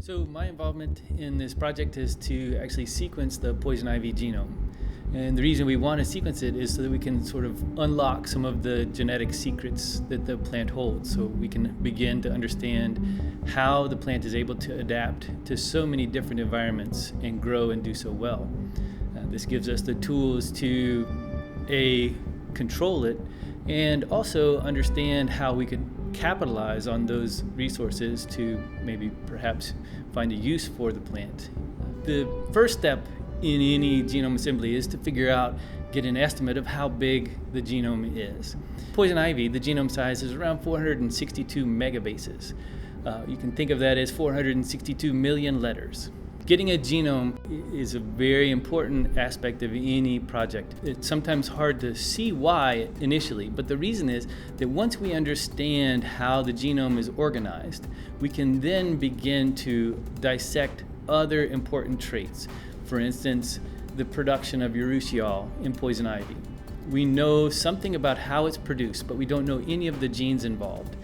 So my involvement in this project is to actually sequence the poison ivy genome. And the reason we want to sequence it is so that we can sort of unlock some of the genetic secrets that the plant holds, so we can begin to understand how the plant is able to adapt to so many different environments and grow and do so well. This gives us the tools to control it and also understand how we could capitalize on those resources to maybe perhaps find a use for the plant. The first step in any genome assembly is to get an estimate of how big the genome is. Poison ivy, the genome size is around 462 megabases. You can think of that as 462 million letters. Getting a genome is a very important aspect of any project. It's sometimes hard to see why initially, but the reason is that once we understand how the genome is organized, we can then begin to dissect other important traits. For instance, the production of urushiol in poison ivy. We know something about how it's produced, but we don't know any of the genes involved.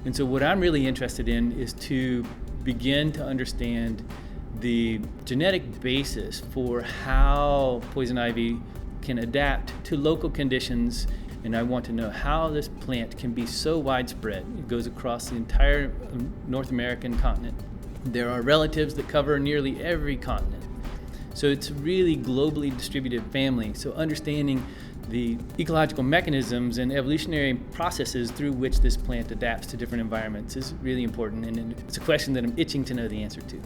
And so what I'm really interested in is to begin to understand the genetic basis for how poison ivy can adapt to local conditions, and I want to know how this plant can be so widespread. It goes across the entire North American continent. There are relatives that cover nearly every continent. So it's a really globally distributed family. So understanding the ecological mechanisms and evolutionary processes through which this plant adapts to different environments is really important, and it's a question that I'm itching to know the answer to.